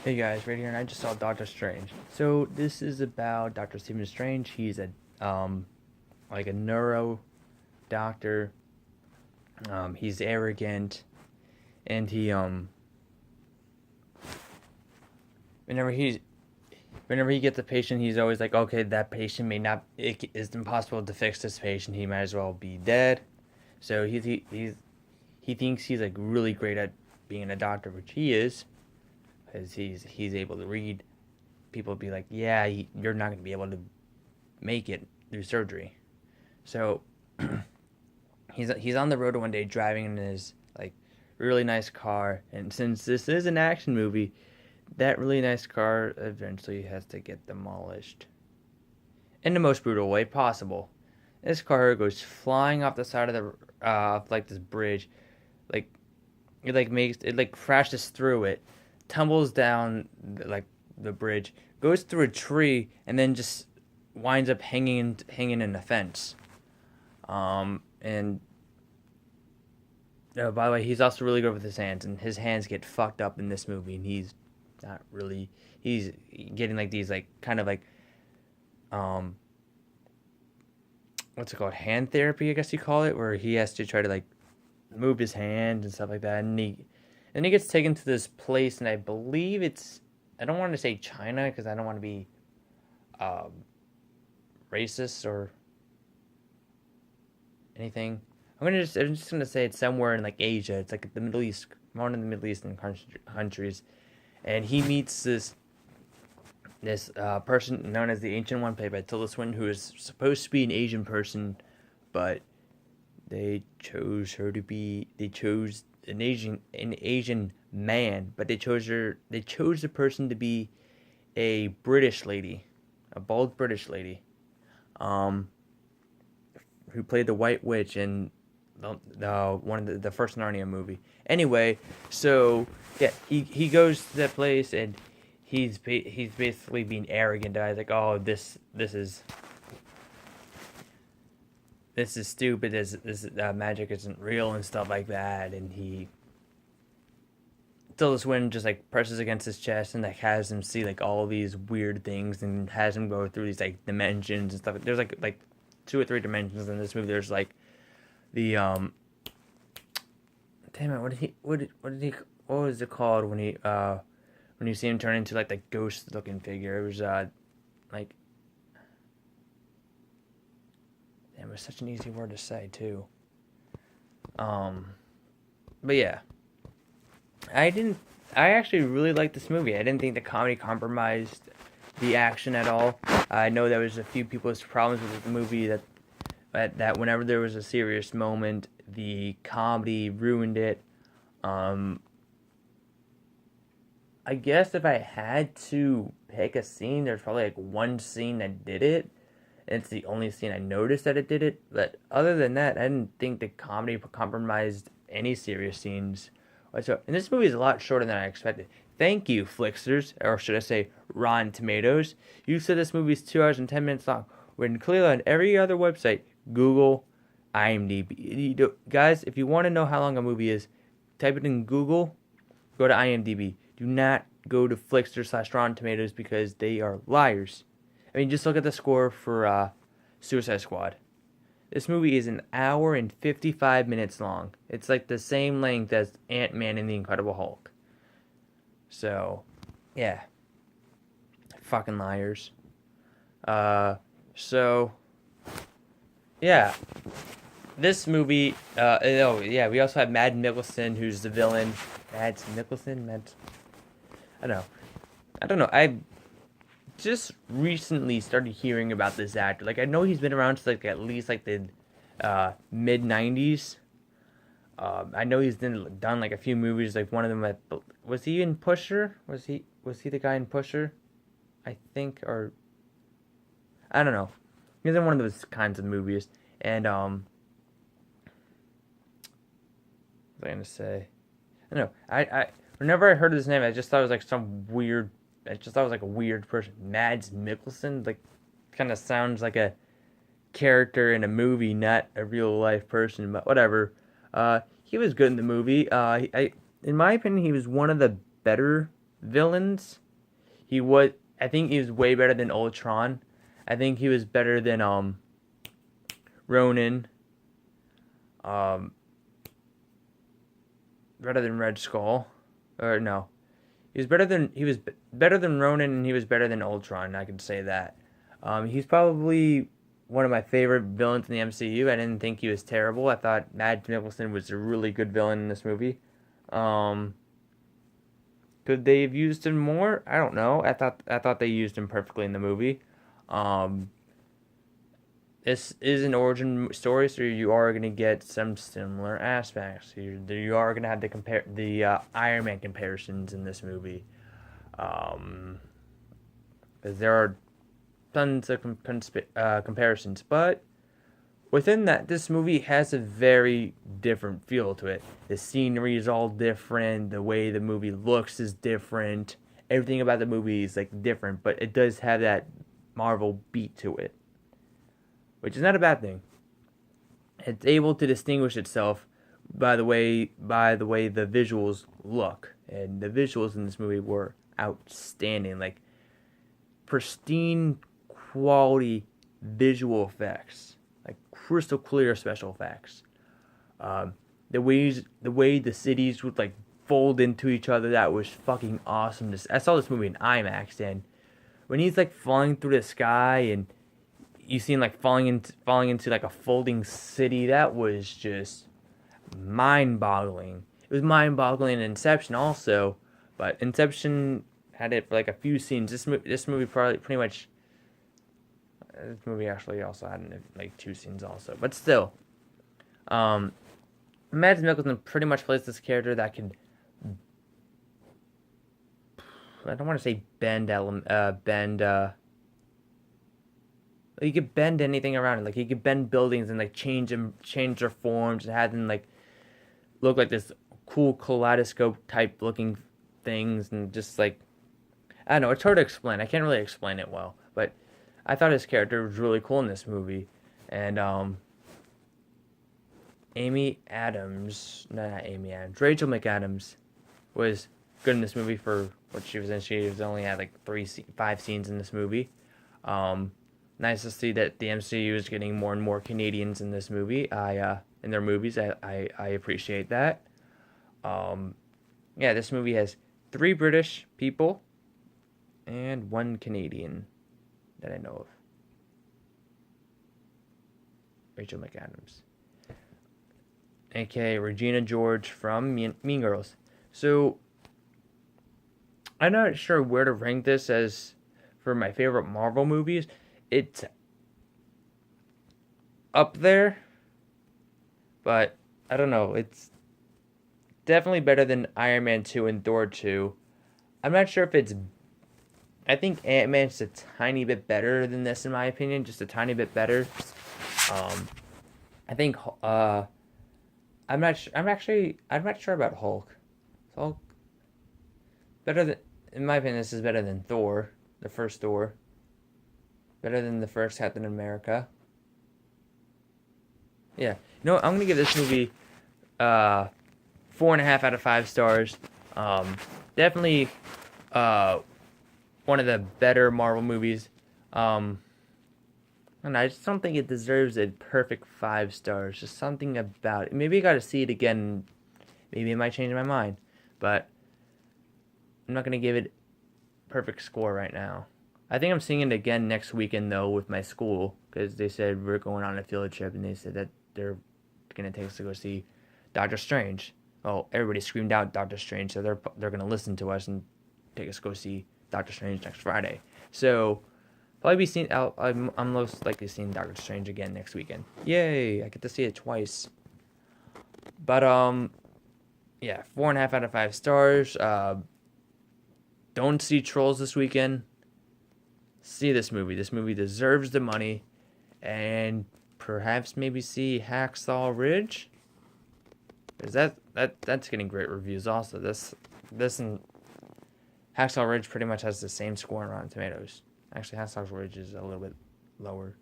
Hey guys, right here, and I just saw Doctor Strange. So this is about Doctor Stephen Strange. He's a like a neuro doctor. He's arrogant, and whenever he's whenever he gets a patient, he's always like, okay, that patient may not. It's impossible to fix this patient. He might as well be dead. So he thinks he's like really great at being a doctor, which he is, because he's able to read. People be like, yeah, you're not gonna be able to make it through surgery. So he's on the road one day driving in his like really nice car, and since this is an action movie, that really nice car eventually has to get demolished in the most brutal way possible. This car goes flying off the side of the like this bridge, like it like crashes through it, tumbles down like the bridge, goes through a tree, and then just winds up hanging in a fence. And by the way, he's also really good with his hands, and his hands get fucked up in this movie, and he's not really. He's getting like these like kind of like um what's it called, hand therapy, I guess you call it, where he has to try to like move his hand and stuff like that, and he gets taken to this place, and I believe it's, I don't want to say China because I don't want to be um, racist or anything. I'm just gonna say it's somewhere in like Asia. It's like the Middle East, one of the Middle Eastern countries, and he meets this person known as the Ancient One, played by Tilda Swinton, who is supposed to be an Asian person, but they chose an Asian man, but they chose the person to be a British lady, a bald British lady, um, who played the White Witch in the one of the first Narnia movie. Anyway, so yeah, he goes to that place, and he's basically being arrogant. He's like, oh, this is stupid. This magic isn't real and stuff like that. And he Tilda Swinton just like presses against his chest and like has him see like all these weird things, and has him go through these like dimensions and stuff. There's like two or three dimensions in this movie. There's like the damn it, what was it called when you see him turn into like the ghost looking figure? It was like, damn, it was such an easy word to say too. Um, but yeah, I didn't. I actually really liked this movie. I didn't think the comedy compromised the action at all. I know there was a few people's problems with the movie that whenever there was a serious moment, the comedy ruined it. Um, I guess if I had to pick a scene, there's probably like one scene that did it. And it's the only scene I noticed that it did it. But other than that, I didn't think the comedy compromised any serious scenes. So, and this movie is a lot shorter than I expected. Thank you, Flixsters, or should I say, Rotten Tomatoes. You said this movie is 2 hours and 10 minutes long. When clearly on every other website, Google, IMDb. Guys, if you want to know how long a movie is, type it in Google, go to IMDb. Do not go to Flixster/Rotten Tomatoes because they are liars. I mean, just look at the score for Suicide Squad. This movie is an hour and 55 minutes long. It's like the same length as Ant-Man and the Incredible Hulk. So, yeah. Fucking liars. Uh, so, yeah. This movie, oh, yeah, we also have Mads Mikkelsen, who's the villain. Mads Mikkelsen? I don't know. I don't know. I just recently started hearing about this actor. Like, I know he's been around since like at least like the mid '90s. I know he's done like a few movies. Like one of them, was he in Pusher? Was he the guy in Pusher? I think, or I don't know. He's in one of those kinds of movies. And what was I gonna say? I don't know. I whenever I heard his name, I just thought it was like some weird. I just thought it was like a weird person. Mads Mikkelsen, like, kind of sounds like a character in a movie, not a real life person. But whatever. He was good in the movie. In my opinion, he was one of the better. villains, he was. I think he was way better than Ultron. I think he was better than Ronan. Um, better than Red Skull, or no, he was better than Ronan, and he was better than Ultron. I could say that. He's probably one of my favorite villains in the MCU. I didn't think he was terrible. I thought Mads Mikkelsen was a really good villain in this movie. Um, could they have used him more? I don't know. I thought they used him perfectly in the movie. Um, this is an origin story, so you are going to get some similar aspects. You are going to have the Iron Man comparisons in this movie, because there are tons of comparisons. But within that, this movie has a very different feel to it. The scenery is all different. The way the movie looks is different. Everything about the movie is like different, but it does have that Marvel beat to it, which is not a bad thing. It's able to distinguish itself by the way the visuals look, and the visuals in this movie were outstanding, like pristine quality visual effects, like crystal clear special effects. The way the cities would like fold into each other, that was fucking awesome. I saw this movie in IMAX, and when he's like falling through the sky and you see him like falling into like a folding city, that was just mind-boggling. It was mind-boggling in Inception also, but Inception had it for like a few scenes. This movie probably pretty much. This movie actually also had like 2 scenes also, but still, Mads Mikkelsen pretty much plays this character that can. I don't want to say bend. He could bend anything around it. Like he could bend buildings and like change their forms and have them like look like this cool kaleidoscope type looking things, and just like, I don't know. It's hard to explain. I can't really explain it well, but I thought his character was really cool in this movie, and Amy Adams, no, not Amy Adams, Rachel McAdams was good in this movie for what she was in. She was only had like 5 scenes in this movie. Nice to see that the MCU is getting more and more Canadians in this movie. In their movies, I appreciate that. Yeah, this movie has 3 British people and 1 Canadian that I know of. Rachel McAdams, aka Regina George from Mean Girls. So I'm not sure where to rank this as for my favorite Marvel movies. It's up there, but I don't know. It's definitely better than Iron Man 2 and Thor 2. I'm not sure if it's. I think Ant-Man's a tiny bit better than this, in my opinion. Just a tiny bit better. I think. I'm not sure about Hulk. Hulk. Better than, in my opinion, this is better than Thor, the first Thor. Better than the first Captain America. Yeah. You know what? I'm going to give this movie 4.5 out of 5 stars. Definitely one of the better Marvel movies. And I just don't think it deserves a perfect 5 stars. Just something about it. Maybe I got to see it again. Maybe it might change my mind. But I'm not going to give it a perfect score right now. I think I'm seeing it again next weekend, though, with my school, because they said we're going on a field trip, and they said that they're going to take us to go see Doctor Strange. Well, everybody screamed out Doctor Strange, so they're going to listen to us and take us to go see Doctor Strange next Friday. So, probably be seeing. I'm most likely seeing Doctor Strange again next weekend. Yay! I get to see it twice. But yeah, 4.5 out of 5 stars. Don't see Trolls this weekend. See this movie. This movie deserves the money, and perhaps maybe see Hacksaw Ridge. Because that's getting great reviews also. This and Hacksaw Ridge pretty much has the same score on Rotten Tomatoes. Actually, Hacksaw Ridge is a little bit lower.